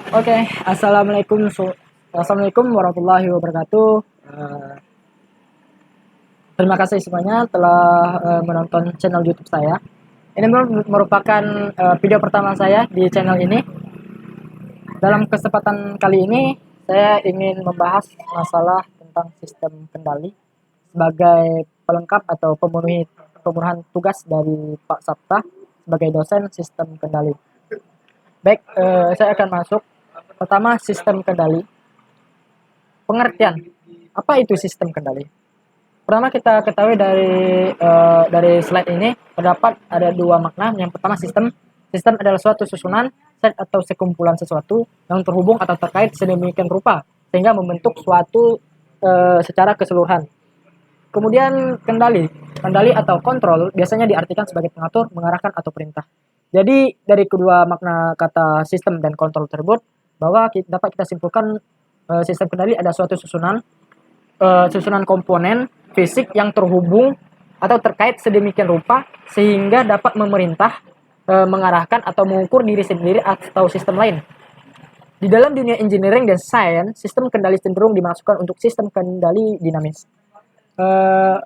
Oke, assalamualaikum warahmatullahi wabarakatuh. Eh, Terima kasih semuanya telah menonton channel YouTube saya. Ini merupakan video pertama saya di channel ini. Dalam kesempatan kali ini, saya ingin membahas masalah tentang sistem kendali sebagai pelengkap atau pemenuhan tugas dari Pak Sapta sebagai dosen sistem kendali. Baik, saya akan masuk. Pertama, sistem kendali. Pengertian, apa itu sistem kendali? Pertama kita ketahui dari slide ini terdapat ada dua makna. Yang pertama sistem adalah suatu susunan, set atau sekumpulan sesuatu yang terhubung atau terkait sedemikian rupa sehingga membentuk suatu secara keseluruhan. Kemudian kendali atau kontrol biasanya diartikan sebagai pengatur, mengarahkan atau perintah. Jadi dari kedua makna kata sistem dan kontrol tersebut bahwa dapat kita simpulkan sistem kendali ada suatu susunan komponen fisik yang terhubung atau terkait sedemikian rupa sehingga dapat memerintah, mengarahkan atau mengukur diri sendiri atau sistem lain. Di dalam dunia engineering dan sains, sistem kendali cenderung dimasukkan untuk sistem kendali dinamis. Eh,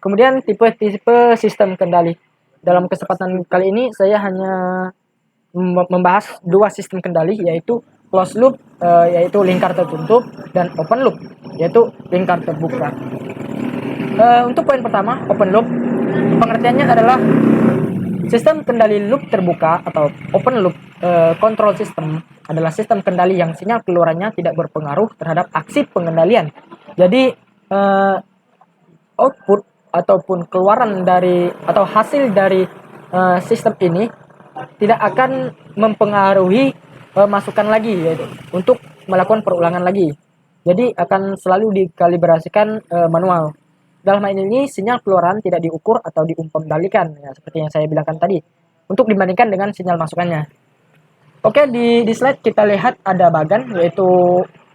Kemudian tipe-tipe sistem kendali. Dalam kesempatan kali ini saya hanya membahas dua sistem kendali yaitu closed loop yaitu lingkar tertutup dan open loop yaitu lingkar terbuka. Untuk poin pertama, open loop, pengertiannya adalah sistem kendali loop terbuka atau open loop control system adalah sistem kendali yang sinyal keluarannya tidak berpengaruh terhadap aksi pengendalian. Jadi output ataupun keluaran dari atau hasil dari sistem ini tidak akan mempengaruhi masukan lagi yaitu untuk melakukan perulangan lagi. Jadi akan selalu dikalibrasikan manual. Dalam hal ini sinyal keluaran tidak diukur atau diumpamdalikan ya, seperti yang saya bilangkan tadi untuk dibandingkan dengan sinyal masukannya. Oke, di slide kita lihat ada bagan yaitu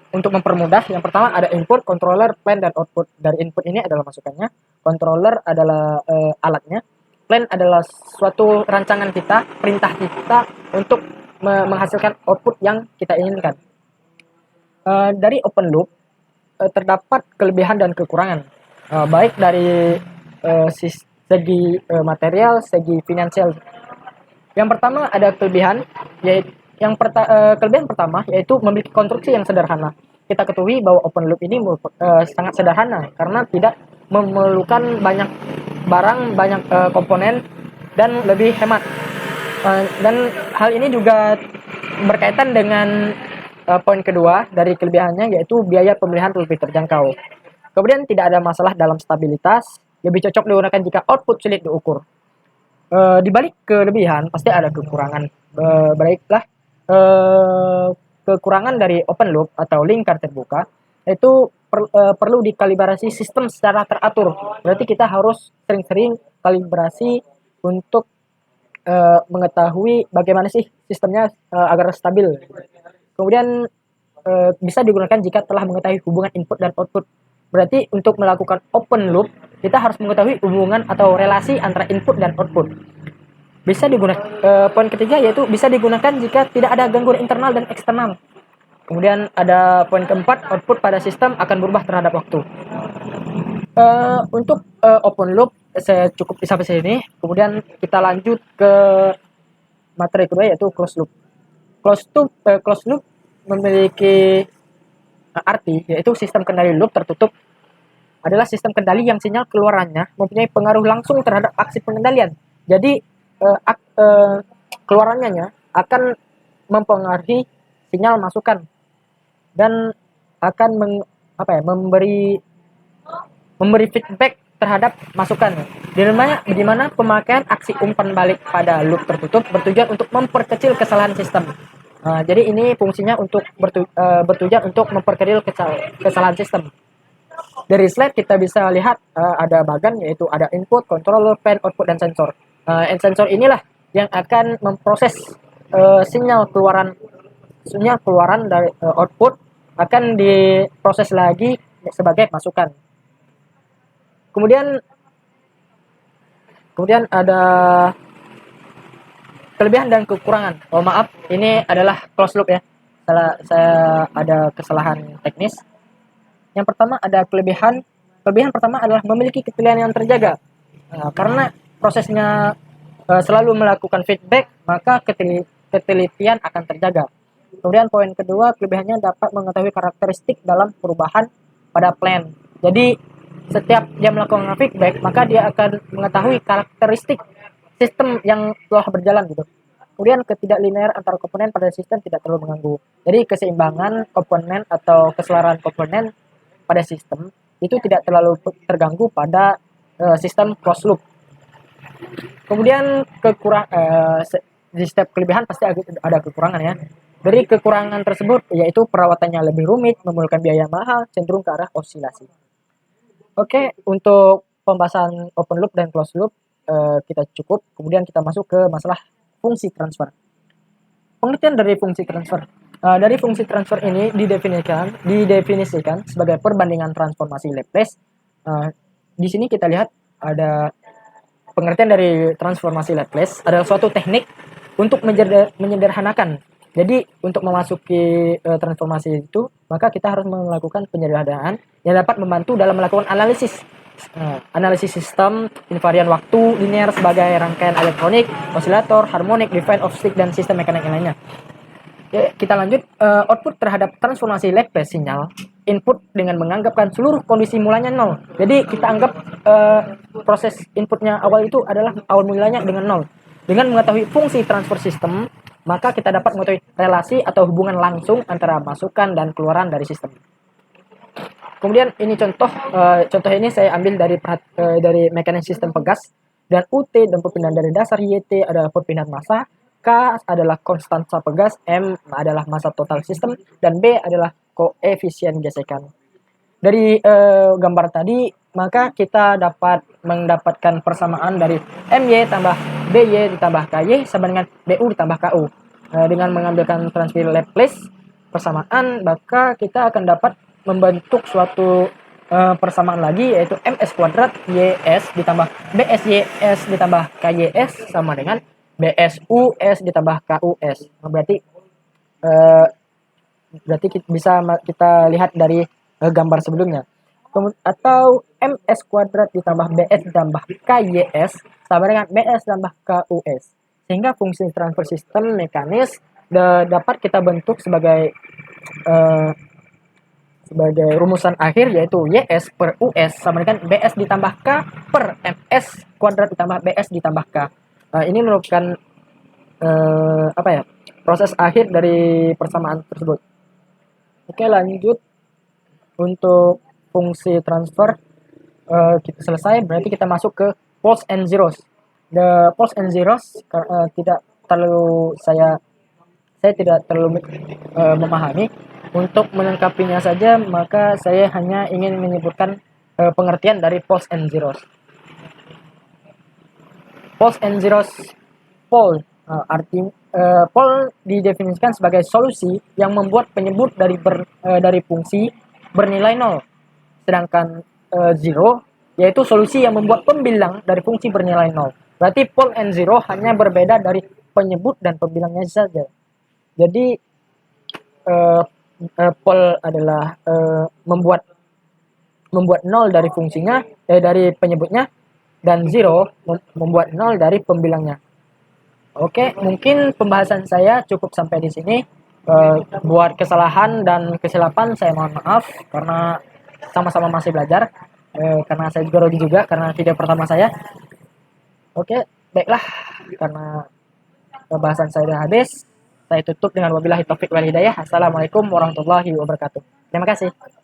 untuk mempermudah. Yang pertama ada input, controller, plan dan output. Dari input ini adalah masukannya, controller adalah alatnya, plan adalah suatu rancangan kita, perintah kita untuk menghasilkan output yang kita inginkan. Dari open loop terdapat kelebihan dan kekurangan, baik dari segi material, segi finansial. Yang pertama ada kelebihan, yaitu kelebihan pertama yaitu memiliki konstruksi yang sederhana. Kita ketahui bahwa open loop ini sangat sederhana karena tidak memerlukan banyak barang, banyak komponen dan lebih hemat. Dan hal ini juga berkaitan dengan poin kedua dari kelebihannya yaitu biaya pemilihan lebih terjangkau. Kemudian tidak ada masalah dalam stabilitas, lebih cocok digunakan jika output sulit diukur. Di balik kelebihan pasti ada kekurangan. Baiklah, kekurangan dari open loop atau lingkar terbuka itu perlu dikalibrasi sistem secara teratur. Berarti kita harus sering-sering kalibrasi untuk mengetahui bagaimana sih sistemnya agar stabil. Kemudian bisa digunakan jika telah mengetahui hubungan input dan output. Berarti untuk melakukan open loop kita harus mengetahui hubungan atau relasi antara input dan output. Bisa digunakan poin ketiga yaitu bisa digunakan jika tidak ada gangguan internal dan eksternal. Kemudian ada poin keempat, output pada sistem akan berubah terhadap waktu. Untuk open loop saya cukup sampai sini. Kemudian kita lanjut ke materi kedua yaitu closed loop. Closed loop memiliki arti yaitu sistem kendali loop tertutup adalah sistem kendali yang sinyal keluarannya mempunyai pengaruh langsung terhadap aksi pengendalian. Jadi keluarannya akan mempengaruhi sinyal masukan dan akan memberi feedback terhadap masukan. Di mana pemakaian aksi umpan balik pada loop tertutup bertujuan untuk memperkecil kesalahan sistem. Jadi ini fungsinya untuk bertujuan untuk memperkecil kesalahan sistem. Dari slide kita bisa lihat ada bagan yaitu ada input, controller, pen, output, dan sensor. Sensor inilah yang akan memproses sinyal keluaran dari output akan diproses lagi sebagai masukan. Kemudian ada kelebihan dan kekurangan. Oh maaf, ini adalah closed loop ya. saya ada kesalahan teknis. Yang pertama ada kelebihan. Kelebihan pertama adalah memiliki ketelitian yang terjaga. Karena prosesnya selalu melakukan feedback, maka ketelitian akan terjaga. Kemudian poin kedua, kelebihannya dapat mengetahui karakteristik dalam perubahan pada plan. Jadi setiap dia melakukan feedback, maka dia akan mengetahui karakteristik sistem yang telah berjalan gitu. Kemudian ketidaklinear antara komponen pada sistem tidak terlalu mengganggu. Jadi keseimbangan komponen atau keselaraan komponen pada sistem itu tidak terlalu terganggu pada sistem closed loop. Kemudian di setiap kelebihan pasti ada kekurangan ya. Dari kekurangan tersebut yaitu perawatannya lebih rumit, memerlukan biaya mahal, cenderung ke arah osilasi. Oke, untuk pembahasan open loop dan closed loop kita cukup. Kemudian kita masuk ke masalah fungsi transfer. Pengertian dari fungsi transfer. Dari fungsi transfer ini didefinisikan sebagai perbandingan transformasi Laplace. Di sini kita lihat ada pengertian dari transformasi Laplace adalah suatu teknik untuk menyederhanakan. Jadi untuk memasuki transformasi itu, maka kita harus melakukan penyederhanaan yang dapat membantu dalam melakukan analisis sistem, invarian waktu, linear sebagai rangkaian elektronik, osilator, harmonik, define of stick, dan sistem mekanik yang lainnya. Ya, kita lanjut. Output terhadap transformasi Laplace sinyal input dengan menganggapkan seluruh kondisi mulanya 0. Jadi kita anggap proses inputnya awal itu adalah awal mulanya dengan 0. Dengan mengetahui fungsi transfer system, maka kita dapat mengetahui relasi atau hubungan langsung antara masukan dan keluaran dari sistem. Kemudian ini contoh ini saya ambil dari mekanik sistem pegas, dan UT dan perpindahan dari dasar YT adalah perpindahan massa, K adalah konstansa pegas, M adalah massa total sistem, dan B adalah koefisien gesekan. Dari gambar tadi, maka kita dapat mendapatkan persamaan dari MY tambah BY ditambah KY sama dengan BU ditambah KU. Dengan mengambilkan transfer Laplace persamaan, maka kita akan dapat membentuk suatu persamaan lagi, yaitu MS kuadrat YS ditambah BSYS ditambah KYS sama dengan BSUS ditambah KUS. Berarti bisa kita lihat dari gambar sebelumnya. Atau MS kuadrat ditambah BS ditambah KYS sama dengan BS ditambah KUS. Sehingga fungsi transfer system mekanis dapat kita bentuk sebagai rumusan akhir, yaitu YS per US sama dengan BS ditambah K per MS kuadrat ditambah BS ditambah K. Ini merupakan proses akhir dari persamaan tersebut. Oke, lanjut. Untuk fungsi transfer kita selesai, berarti kita masuk ke poles and zeros. The poles and zeros tidak terlalu saya tidak terlalu memahami. Untuk melengkapinya saja, maka saya hanya ingin menyebutkan pengertian dari poles and zeros. Poles and zeros. Pole pole didefinisikan sebagai solusi yang membuat penyebut dari fungsi bernilai 0. Sedangkan zero yaitu solusi yang membuat pembilang dari fungsi bernilai 0. Berarti pole and zero hanya berbeda dari penyebut dan pembilangnya saja. Jadi pole adalah membuat 0 dari fungsinya, dari penyebutnya, dan zero membuat 0 dari pembilangnya. Oke, mungkin pembahasan saya cukup sampai di sini. Buat kesalahan dan kesilapan saya mohon maaf, karena sama-sama masih belajar. Karena saya juga grogi juga karena video pertama saya. Oke, baiklah, karena pembahasan saya sudah habis, saya tutup dengan wabillahi taufik wal hidayah. Assalamualaikum warahmatullahi wabarakatuh. Terima kasih.